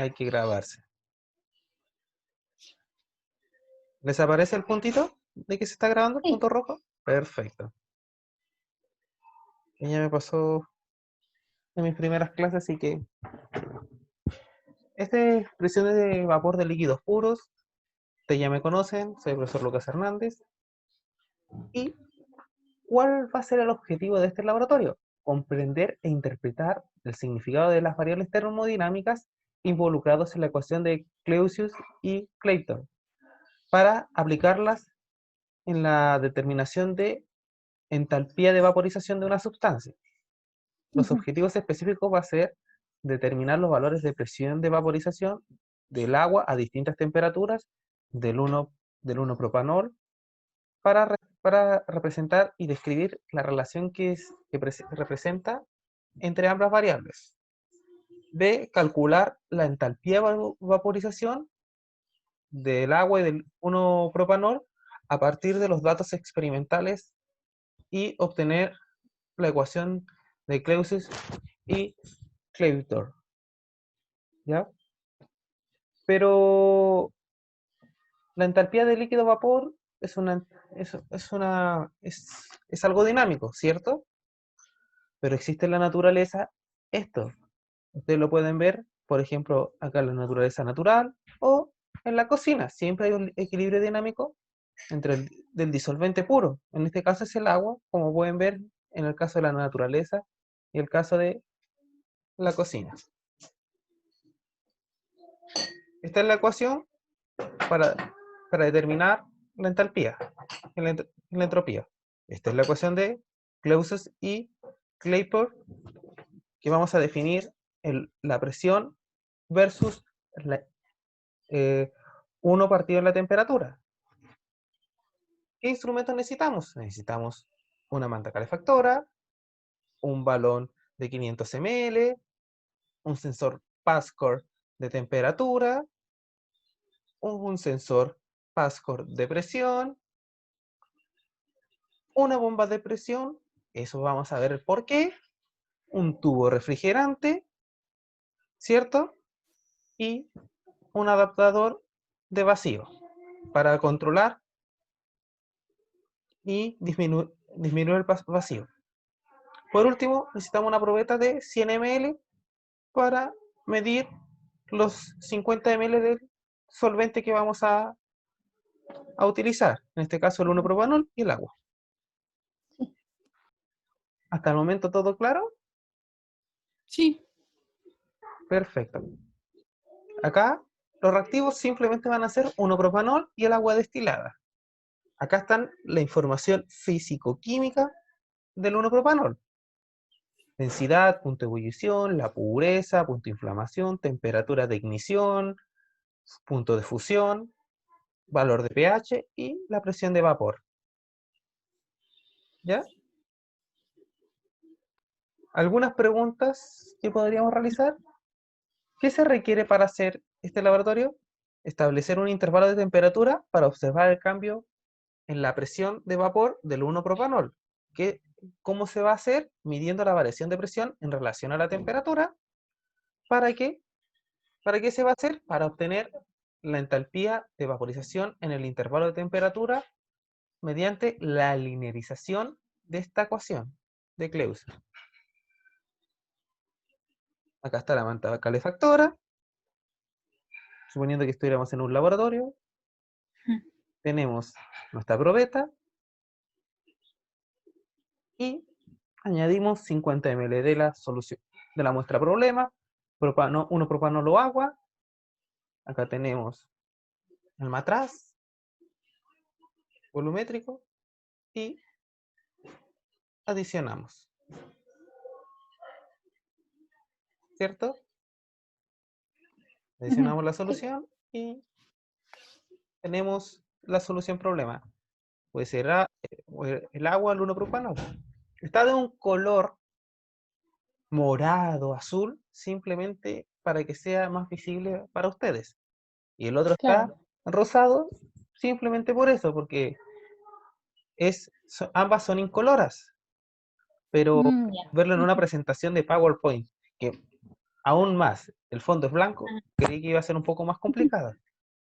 hay que grabarse. ¿Les aparece el puntito de que se está grabando, el Sí. punto rojo? Perfecto. Y ya me pasó en mis primeras clases, así que este es presiones de vapor de líquidos puros. Ustedes ya me conocen, soy el profesor Lucas Hernández. ¿Y cuál va a ser el objetivo de este laboratorio? Comprender e interpretar el significado de las variables termodinámicas involucrados en la ecuación de Clausius y Clayton para aplicarlas en la determinación de entalpía de vaporización de una sustancia. Los Ujú. objetivos específicos va a ser determinar los valores de presión de vaporización del agua a distintas temperaturas del 1-propanol para representar y describir la relación que representa entre ambas variables. B, calcular la entalpía de vaporización del agua y del 1-propanol a partir de los datos experimentales y obtener la ecuación de Clausius y Clayton. ¿Ya? Pero la entalpía de líquido vapor es algo dinámico, ¿cierto? Pero existe en la naturaleza esto. Ustedes lo pueden ver, por ejemplo, acá en la naturaleza natural o en la cocina. Siempre hay un equilibrio dinámico entre del disolvente puro. En este caso es el agua, como pueden ver en el caso de la naturaleza y el caso de la cocina. Esta es la ecuación para, para determinar la entalpía y la entropía. Esta es la ecuación de Clausius y Clayton, que vamos a definir la presión versus la, 1 partido en la temperatura. ¿Qué instrumentos necesitamos? Necesitamos una manta calefactora, un balón de 500 ml, un sensor Pascore de temperatura, un sensor Pascore de presión, una bomba de presión, eso vamos a ver el por qué, un tubo refrigerante, ¿cierto? Y un adaptador de vacío para controlar y disminuir el vacío. Por último, necesitamos una probeta de 100 ml para medir los 50 ml de solvente que vamos a utilizar, en este caso el 1-propanol y el agua. ¿Hasta el momento todo claro? Sí. Perfecto. Acá los reactivos simplemente van a ser 1-propanol y el agua destilada. Acá están la información físico-química del 1-propanol. Densidad, punto de ebullición, la pureza, punto de inflamación, temperatura de ignición, punto de fusión, valor de pH y la presión de vapor. ¿Ya? Algunas preguntas que podríamos realizar. ¿Qué se requiere para hacer este laboratorio? Establecer un intervalo de temperatura para observar el cambio en la presión de vapor del 1-propanol. ¿Cómo se va a hacer? Midiendo la variación de presión en relación a la temperatura. ¿Para qué? ¿Para qué se va a hacer? Para obtener la entalpía de vaporización en el intervalo de temperatura mediante la linearización de esta ecuación de Clausius. Acá está la manta calefactora, suponiendo que estuviéramos en un laboratorio. Tenemos nuestra probeta y añadimos 50 ml de la solución de la muestra problema, 1-propanol o agua. Acá tenemos el matraz volumétrico y adicionamos, ¿cierto? Ujú. Adicionamos la Sí. solución y tenemos la solución problema. Puede ser el agua al 1-propanol. Está de un color morado, azul, simplemente para que sea más visible para ustedes. Y el otro está Claro. rosado simplemente por eso, porque ambas son incoloras, pero Ya. verlo en una Ujú. presentación de PowerPoint, que aún más, el fondo es blanco, creí que iba a ser un poco más complicada.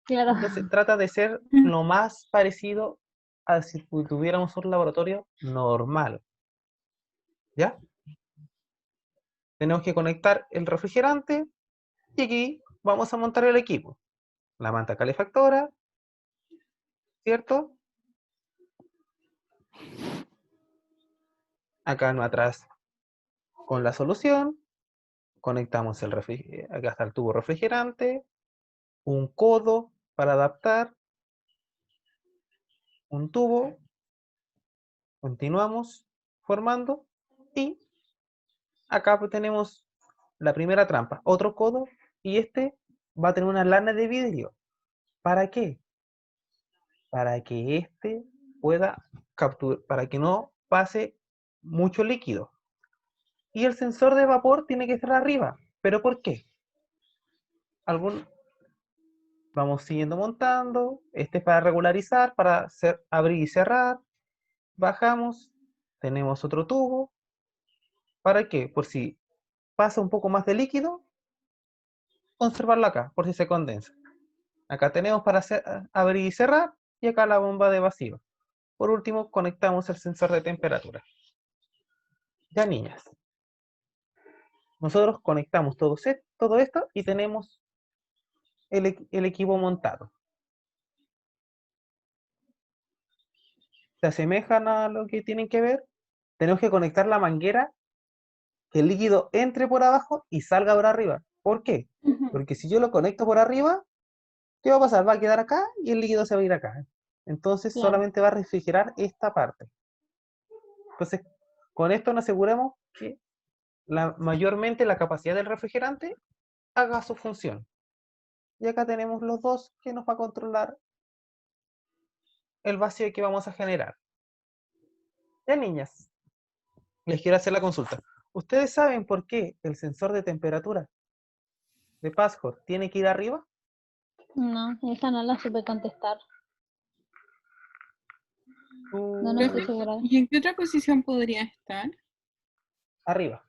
Claro. Entonces trata de ser lo más parecido a si tuviéramos un laboratorio normal. ¿Ya? Tenemos que conectar el refrigerante y aquí vamos a montar el equipo. La manta calefactora, ¿cierto? Acá no atrás con la solución, conectamos el acá está el tubo refrigerante, un codo para adaptar, un tubo, continuamos formando y acá tenemos la primera trampa, otro codo y este va a tener una lana de vidrio. ¿Para qué? Para que este pueda capturar, para que no pase mucho líquido. Y el sensor de vapor tiene que estar arriba. ¿Pero por qué? Algún, vamos siguiendo montando. Este es para regularizar, para abrir y cerrar. Bajamos. Tenemos otro tubo. ¿Para qué? Por si pasa un poco más de líquido, conservarlo acá, por si se condensa. Acá tenemos para abrir y cerrar. Y acá la bomba de vacío. Por último, conectamos el sensor de temperatura. Ya, niñas. Nosotros conectamos todo esto y tenemos el equipo montado. ¿Se asemejan a lo que tienen que ver? Tenemos que conectar la manguera, que el líquido entre por abajo y salga por arriba. ¿Por qué? Porque si yo lo conecto por arriba, ¿qué va a pasar? Va a quedar acá y el líquido se va a ir acá. Entonces Claro. solamente va a refrigerar esta parte. Entonces, con esto nos aseguramos que mayormente la capacidad del refrigerante haga su función. Y acá tenemos los dos que nos va a controlar el vacío que vamos a generar. Ya, niñas, les quiero hacer la consulta. ¿Ustedes saben por qué el sensor de temperatura de Password tiene que ir arriba? No, esa no la supe contestar. No Profe, estoy segura. ¿y en qué otra posición podría estar? Arriba.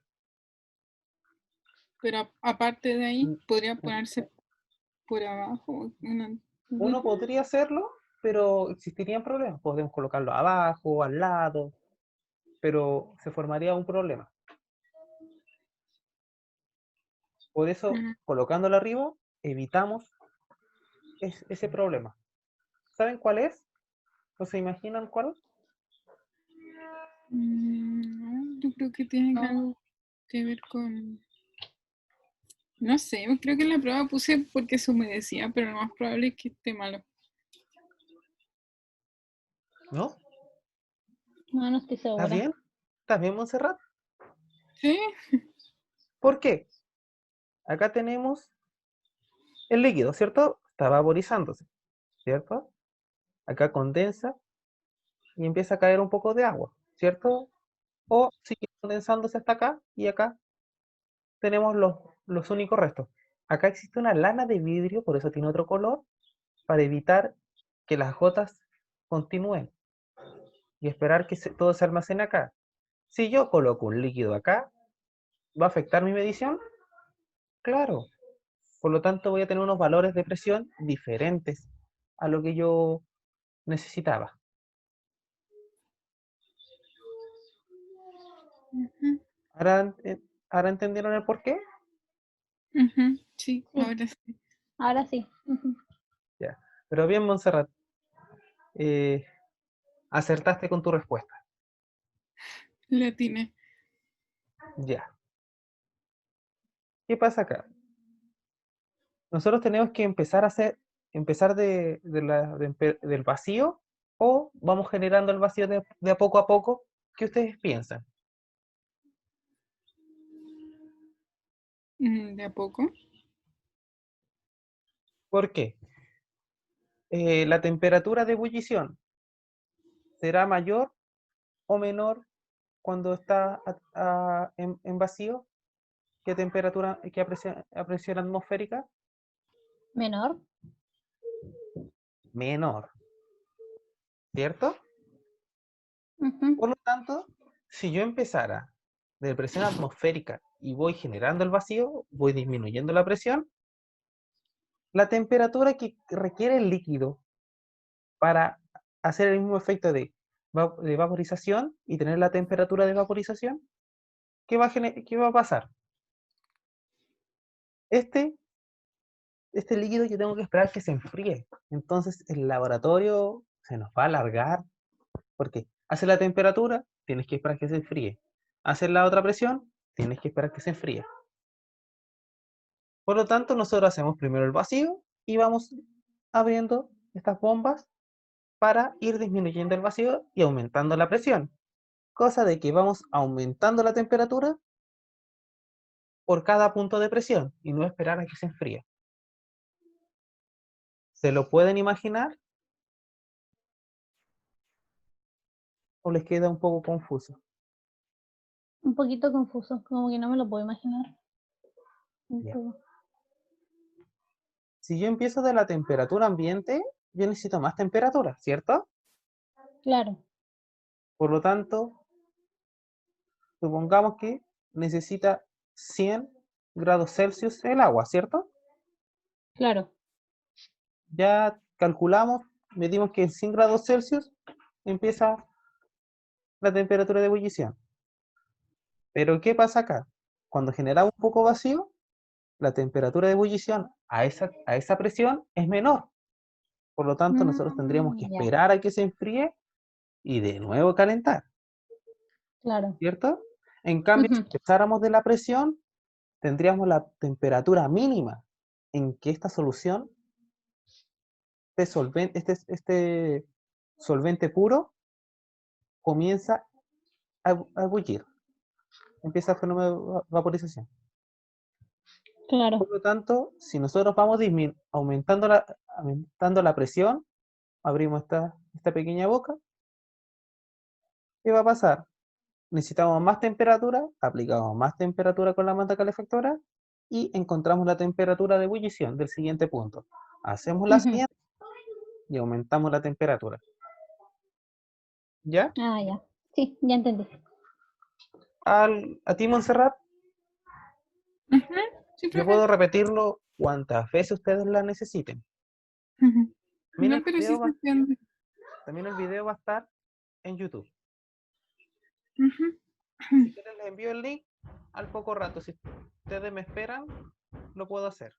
Pero aparte de ahí, ¿podría ponerse por abajo? Uno podría hacerlo, pero existirían problemas. Podemos colocarlo abajo, al lado, pero se formaría un problema. Por eso, colocándolo arriba, evitamos ese problema. ¿Saben cuál es? ¿O se imaginan cuál? No, yo creo que tiene algo que ver con... No sé, creo que en la prueba puse porque se humedecía, pero lo más probable es que esté malo. ¿No? No estoy segura. ¿Estás bien? ¿Estás bien, Montserrat? ¿Sí? ¿Por qué? Acá tenemos el líquido, ¿cierto? Está vaporizándose, ¿cierto? Acá condensa y empieza a caer un poco de agua, ¿cierto? O sigue condensándose hasta acá y acá tenemos los únicos restos. Acá existe una lana de vidrio, por eso tiene otro color, para evitar que las gotas continúen y esperar que todo se almacene acá. Si yo coloco un líquido acá, ¿va a afectar mi medición? Claro. Por lo tanto, voy a tener unos valores de presión diferentes a lo que yo necesitaba. Ujú, ¿Ahora, ahora entendieron el por qué? ujú, sí, Sí. ahora sí. Ahora sí. Ya. Pero bien, Montserrat, acertaste con tu respuesta. Le atiné. Ya. ¿Qué pasa acá? Nosotros tenemos que empezar del vacío o vamos generando el vacío de a poco a poco. ¿Qué ustedes piensan? ¿De a poco? ¿Por qué? La temperatura de ebullición será mayor o menor cuando está en vacío que temperatura, que a presión atmosférica. Menor. Menor, ¿cierto? Por lo tanto, si yo empezara de presión atmosférica y voy generando el vacío, voy disminuyendo la presión, la temperatura que requiere el líquido para hacer el mismo efecto de vaporización y tener la temperatura de vaporización, ¿qué va a pasar? Este líquido yo tengo que esperar que se enfríe. Entonces el laboratorio se nos va a alargar porque hace la temperatura, tienes que esperar que se enfríe. Hace la otra presión, tienes que esperar que se enfríe. Por lo tanto, nosotros hacemos primero el vacío y vamos abriendo estas bombas para ir disminuyendo el vacío y aumentando la presión. Cosa de que vamos aumentando la temperatura por cada punto de presión y no esperar a que se enfríe. ¿Se lo pueden imaginar o les queda un poco confuso? Un poquito confuso, como que no me lo puedo imaginar. Un Ya. poco. Si yo empiezo de la temperatura ambiente, yo necesito más temperatura, ¿cierto? Claro. Por lo tanto, supongamos que necesita 100 grados Celsius el agua, ¿cierto? Claro. Ya calculamos, medimos que en 100 grados Celsius empieza la temperatura de ebullición. Pero ¿qué pasa acá? Cuando generamos un poco vacío, la temperatura de ebullición a esa presión es menor. Por lo tanto, nosotros tendríamos que Ya. esperar a que se enfríe y de nuevo calentar, Claro. ¿cierto? En cambio, si Ujú. empezáramos de la presión, tendríamos la temperatura mínima en que esta solución, este solvente puro, comienza a ebullir. Empieza el fenómeno de vaporización. Claro. Por lo tanto, si nosotros vamos aumentando la presión, abrimos esta pequeña boca, ¿qué va a pasar? Necesitamos más temperatura, aplicamos más temperatura con la manta calefactora y encontramos la temperatura de ebullición del siguiente punto. Hacemos la Ujú. siguiente y aumentamos la temperatura. ¿Ya? Ah, ya. Sí, ya entendí. A ti, Montserrat, Ujú, sí, yo profe. puedo repetirlo cuantas veces ustedes la necesiten. Ujú. También No, el pero sí video se va, entiende. también el video va a estar en YouTube. Ujú. Si quieren les envío el link al poco rato. Si ustedes me esperan, lo puedo hacer.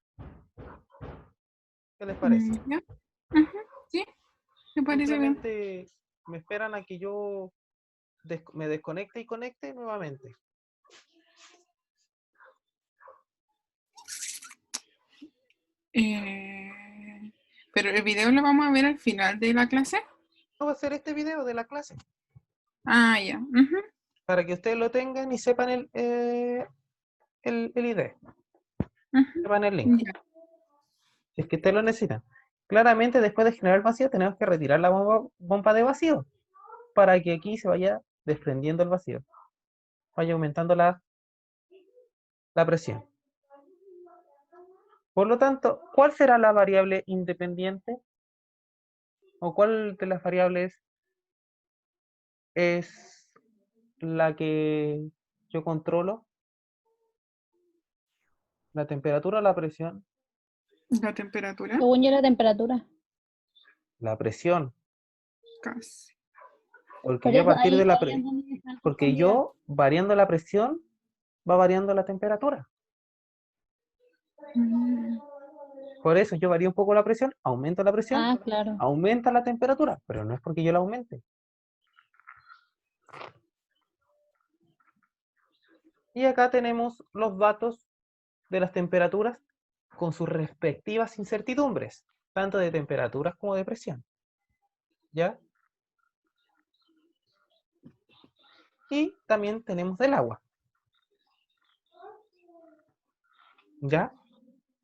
¿Qué les parece? Ya. Ujú, sí, me parece bien. Simplemente me esperan a que yo me desconecte y conecte nuevamente. Pero el video lo vamos a ver al final de la clase. No va a ser este video de la clase Ah, ya. Ujú, para que ustedes lo tengan y sepan el ID, ujú, sepan el link. ya. Si es que ustedes lo necesitan. Claramente, después de generar vacío, tenemos que retirar la bomba de vacío para que aquí se vaya desprendiendo el vacío, vaya aumentando la presión. Por lo tanto, ¿cuál será la variable independiente? ¿O cuál de las variables es la que yo controlo? ¿La temperatura o la presión? La temperatura, Según yo, la temperatura. La presión. casi. Porque Por yo a eso partir ahí, de la ahí es donde está porque confundida. yo variando la presión va variando la temperatura. Mm, Por eso yo varío un poco la presión, aumento la presión, Ah, claro. aumenta la temperatura, pero no es porque yo la aumente. Y acá tenemos los datos de las temperaturas con sus respectivas incertidumbres, tanto de temperaturas como de presión. ¿Ya? Y también tenemos del agua. ¿Ya?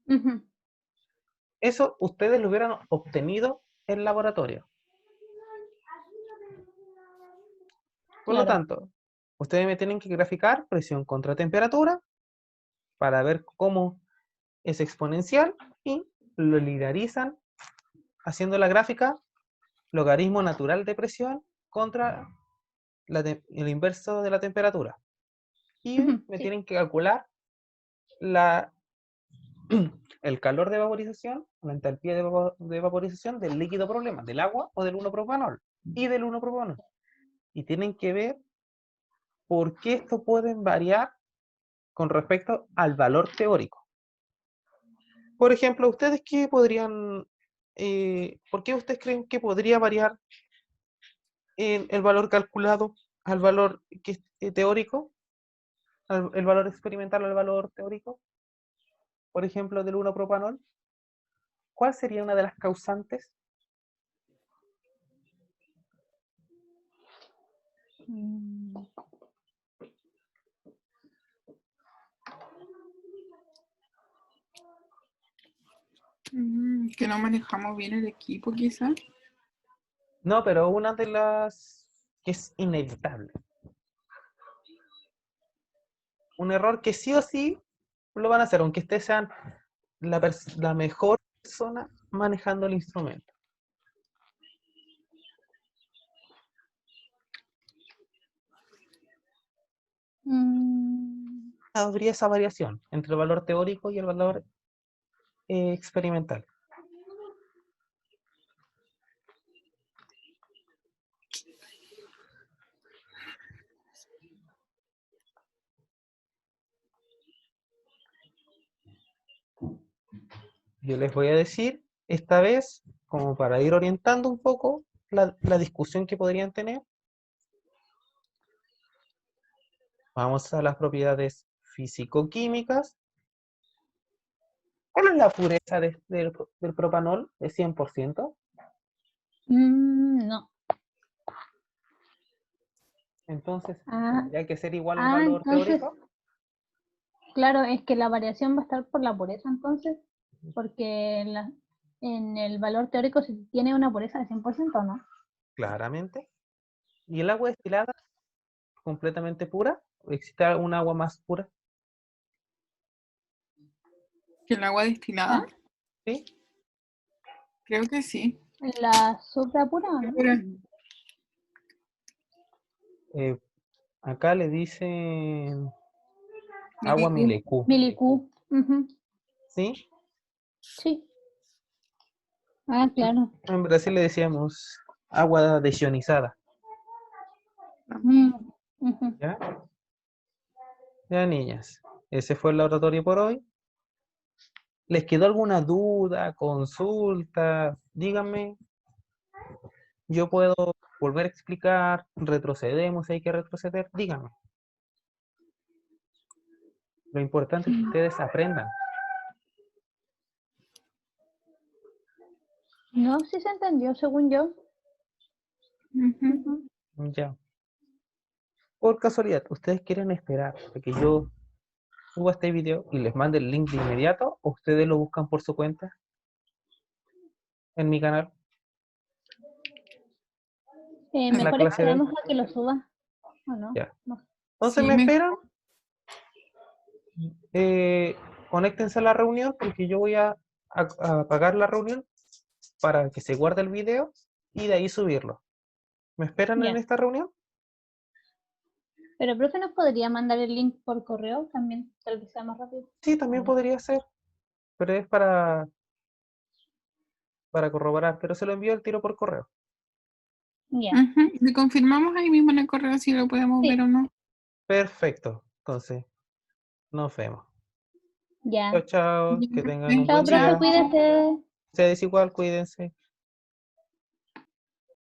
Ujú. Eso ustedes lo hubieran obtenido en laboratorio. Por lo Claro. tanto, ustedes me tienen que graficar presión contra temperatura para ver cómo es exponencial y lo linearizan haciendo la gráfica logaritmo natural de presión contra el inverso de la temperatura. Y Ujú, me sí. tienen que calcular el calor de vaporización, la entalpía de vaporización del líquido problema, del agua o del 1-propanol y del 1-propanol. Y tienen que ver por qué esto pueden variar con respecto al valor teórico. Por ejemplo, ¿ustedes qué podrían, por qué ustedes creen que podría variar el valor calculado al valor que es teórico, el valor experimental al valor teórico? Por ejemplo, del 1-propanol. ¿Cuál sería una de las causantes? Mm, Que no manejamos bien el equipo, quizás. No, pero una de las que es inevitable. Un error que sí o sí lo van a hacer, aunque ustedes sean la mejor persona manejando el instrumento. mm, Habría esa variación entre el valor teórico y el valor experimental. Yo les voy a decir, esta vez, como para ir orientando un poco la discusión que podrían tener, vamos a las propiedades físico-químicas. ¿Cuál es la pureza del propanol? ¿Es 100%? no. Entonces, Ah, tendría que ser igual al valor entonces, teórico. claro, es que la variación va a estar por la pureza entonces, porque en el valor teórico se tiene una pureza de 100%, ¿no? Claramente. ¿Y el agua destilada completamente pura? ¿O existe un agua más pura? ¿Que el agua destilada? Ah, ¿Sí? Creo que sí. ¿la supra pura o no? Pura. Eh, acá le dicen agua Milicú. Milecú. Milicú. Ujú, ¿Sí? sí. Ah, claro. En Brasil le decíamos agua desionizada. Mm, ujú. ¿Ya? Ya, niñas. Ese fue el laboratorio por hoy. ¿Les quedó alguna duda, consulta? Díganme. Yo puedo volver a explicar, retrocedemos si hay que retroceder. Díganme. Lo importante es que ustedes aprendan. No, sí se entendió, según yo. Ujú. Ujú. Ya. Por casualidad, ¿ustedes quieren esperar a que yo suba este video y les mande el link de inmediato o ustedes lo buscan por su cuenta en mi canal? En la Mejor clase de hoy. esperamos a que lo suba, ¿o no? Ya. No. Entonces Sí, me mejor. esperan. Conéctense a la reunión porque yo voy a apagar la reunión para que se guarde el video y de ahí subirlo. ¿Me esperan en Ya. esta reunión? Pero, profe, ¿nos podría mandar el link por correo también? Tal vez sea más rápido. Sí, ¿O también no? podría ser, pero es para corroborar, pero se lo envío el tiro por correo. Ya. Ujú. Le confirmamos ahí mismo en el correo si lo podemos ver Sí, o no. Perfecto. Entonces, nos vemos. Chao, ya. chao. Ya, Que tengan un Chao, buen profe, día. chao. cuídese. Ustedes igual, cuídense.